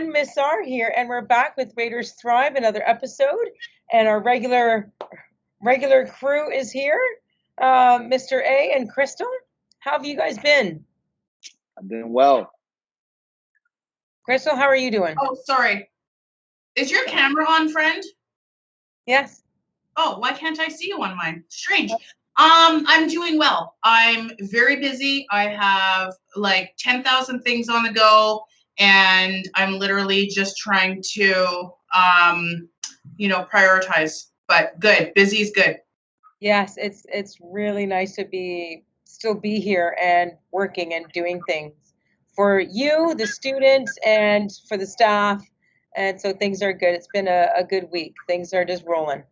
everyone, Ms.R here, and we're back with Raiders Thrive, another episode, and our regular crew is here, Mr. A and Crystal. How have you guys been? I'm doing well. Crystal, how are you doing? Oh, sorry. Is your camera on, friend? Yes. Oh, why can't I see you on mine? Strange. I'm doing well. I'm very busy. I have like 10,000 things on the go, and I'm literally just trying to, prioritize. But good. Busy is good. Yes, it's really nice to still be here and working and doing things for you, the students, and for the staff. And so things are good. It's been a good week. Things are just rolling.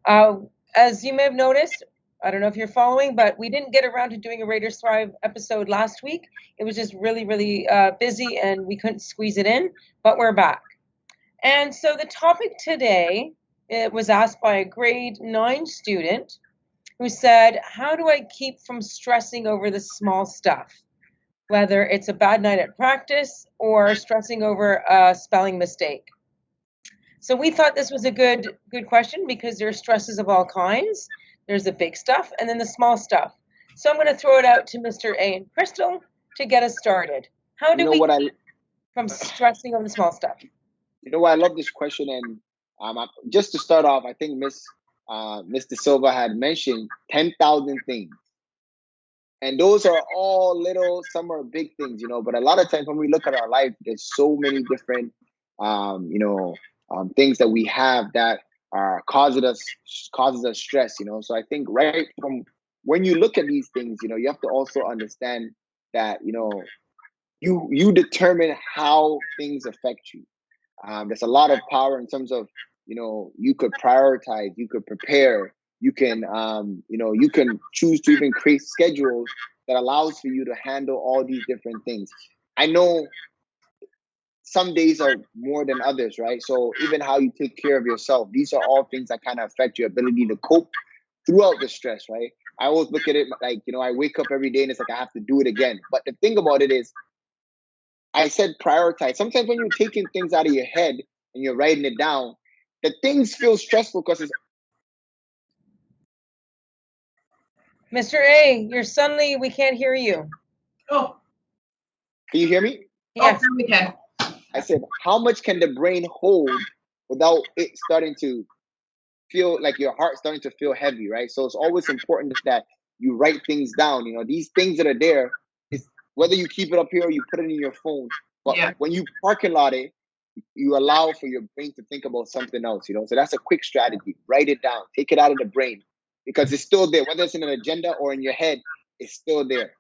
As you may have noticed, I don't know if you're following, but we didn't get around to doing a Raiders Thrive episode last week. It was just really busy and we couldn't squeeze it in, but we're back. And so the topic today, it was asked by a grade 9 student who said, how do I keep from stressing over the small stuff? Whether it's a bad night at practice or stressing over a spelling mistake. So we thought this was a good question because there's stresses of all kinds. There's the big stuff and then the small stuff. So I'm going to throw it out to Mr. A and Crystal to get us started. How do we keep from stressing over the small stuff? You know what? I love this question, and just to start off, I think Mr. Silva had mentioned 10,000 things. And those are all little, some are big things, but a lot of times when we look at our life, there's so many different, things that we have that are causes us stress, So I think right from when you look at these things, you have to also understand that, you determine how things affect you. There's a lot of power in terms of, you could prioritize, you could prepare, you can, you can choose to even create schedules that allows for you to handle all these different things. I know some days are more than others, right? So even how you take care of yourself, these are all things that kind of affect your ability to cope throughout the stress, right? I always look at it like, I wake up every day and it's like I have to do it again. But the thing about it is, I said prioritize. Sometimes when you're taking things out of your head and you're writing it down, the things feel stressful because it's... Mr. A, we can't hear you. Oh. Can you hear me? Yes. Oh, we can. I said, how much can the brain hold without it starting to feel like your heart starting to feel heavy, right? So it's always important that you write things down. These things that are there, is whether you keep it up here or you put it in your phone. But when you parking lot it, you allow for your brain to think about something else, So that's a quick strategy. Write it down. Take it out of the brain because it's still there. Whether it's in an agenda or in your head, it's still there.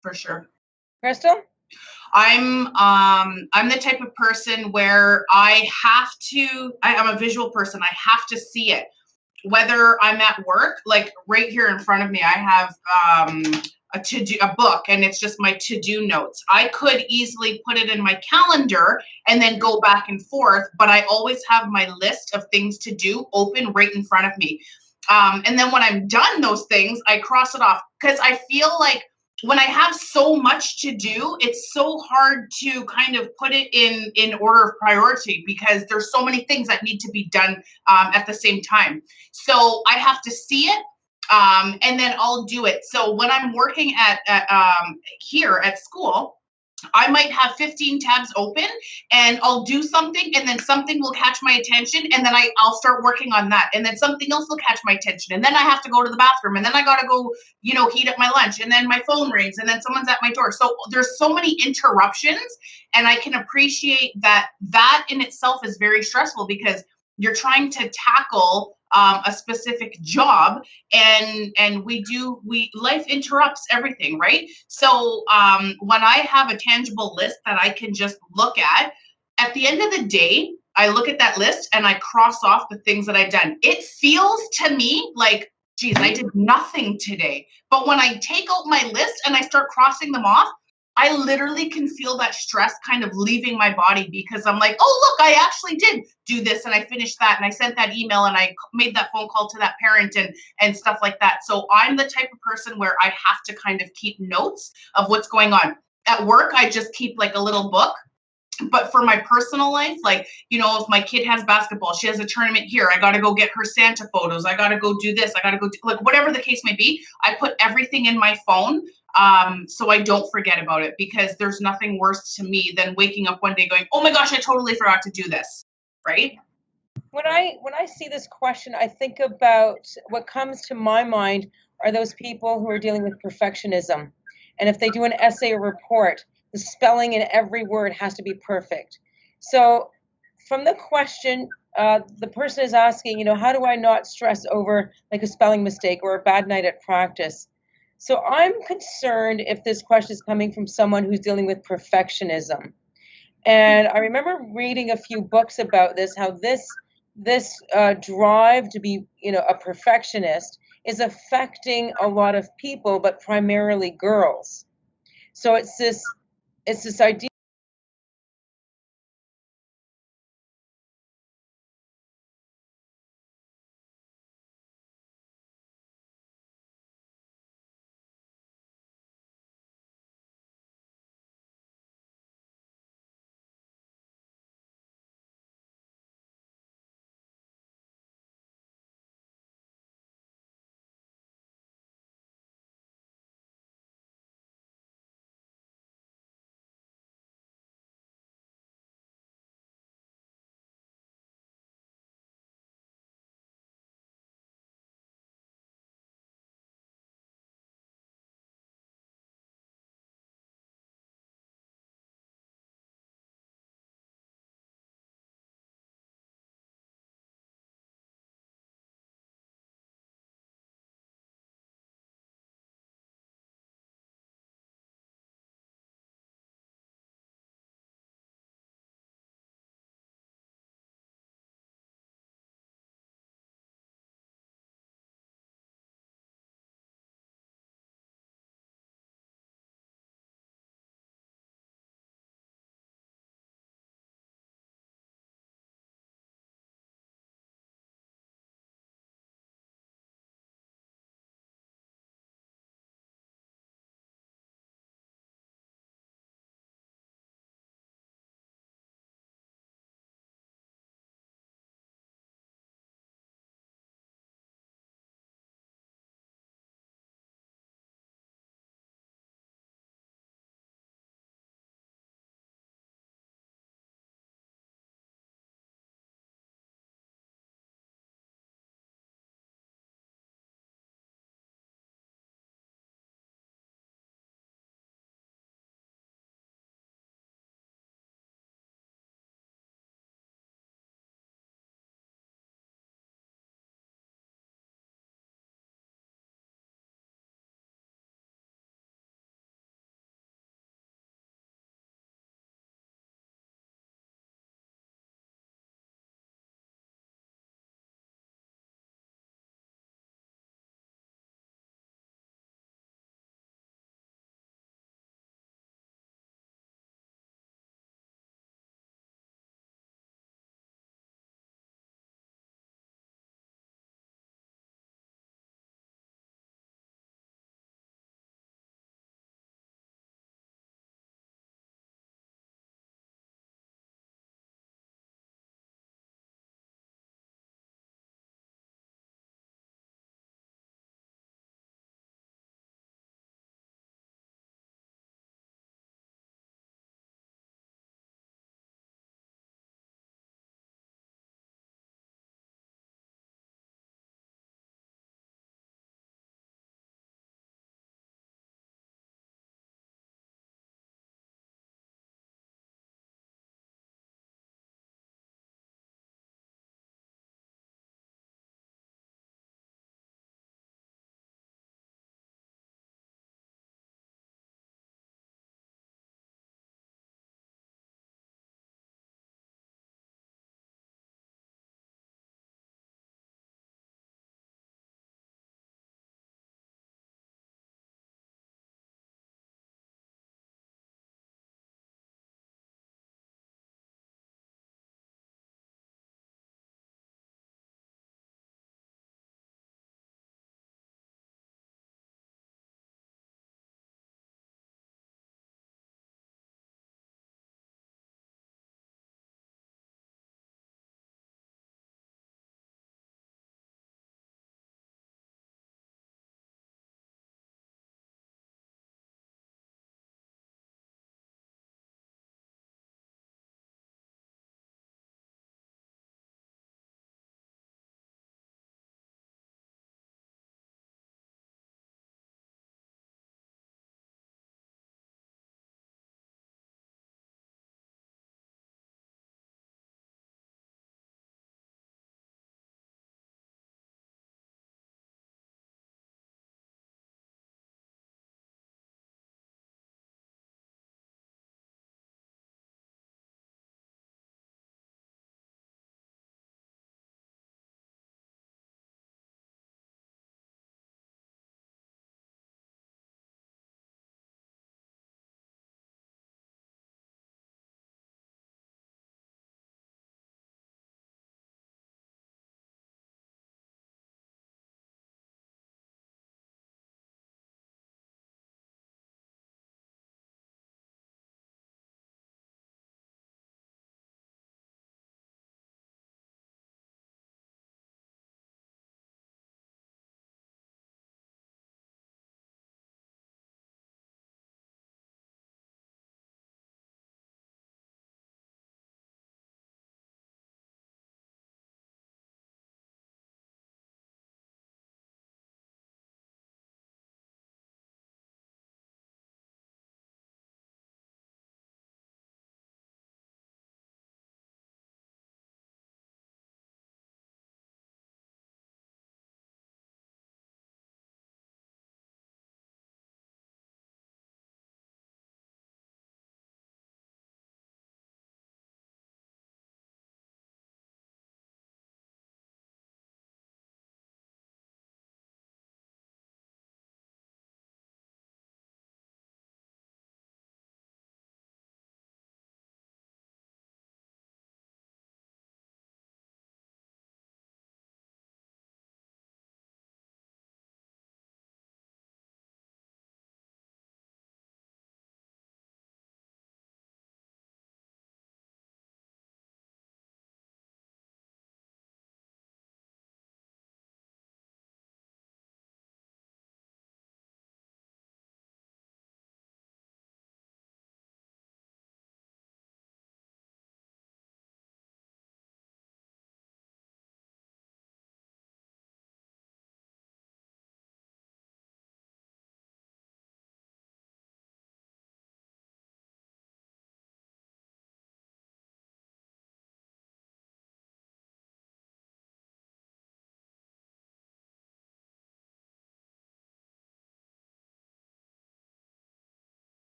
For sure. Crystal? I'm the type of person where I'm a visual person. I have to see it. Whether I'm at work, like right here in front of me, I have a book, and it's just my to-do notes. I could easily put it in my calendar and then go back and forth, but I always have my list of things to do open right in front of me. And then when I'm done those things, I cross it off because I feel like when I have so much to do, it's so hard to kind of put it in order of priority because there's so many things that need to be done at the same time. So I have to see it, and then I'll do it. So when I'm working at here at school, I might have 15 tabs open and I'll do something and then something will catch my attention and then I'll start working on that. And then something else will catch my attention. And then I have to go to the bathroom and then I got to go, heat up my lunch and then my phone rings and then someone's at my door. So there's so many interruptions, and I can appreciate that in itself is very stressful because you're trying to tackle a specific job, and life interrupts everything, right? So when I have a tangible list that I can just look at the end of the day, I look at that list and I cross off the things that I've done. It feels to me like, geez, I did nothing today. But when I take out my list and I start crossing them off, I literally can feel that stress kind of leaving my body because I'm like, oh, look, I actually did do this and I finished that and I sent that email and I made that phone call to that parent and stuff like that. So I'm the type of person where I have to kind of keep notes of what's going on. At work, I just keep like a little book But for my personal life, like, you know, if my kid has basketball, she has a tournament here, I got to go get her Santa photos, I got to go do this, I got to go do, like, whatever the case may be, I put everything in my phone, so I don't forget about it, because there's nothing worse to me than waking up one day going, oh my gosh, I totally forgot to do this, right? When I see this question, I think about what comes to my mind are those people who are dealing with perfectionism. And if they do an essay or report, the spelling in every word has to be perfect. So from the question, the person is asking, you know, how do I not stress over like a spelling mistake or a bad night at practice? So I'm concerned if this question is coming from someone who's dealing with perfectionism. And I remember reading a few books about this, how this drive to be, you know, a perfectionist is affecting a lot of people, but primarily girls. So it's this idea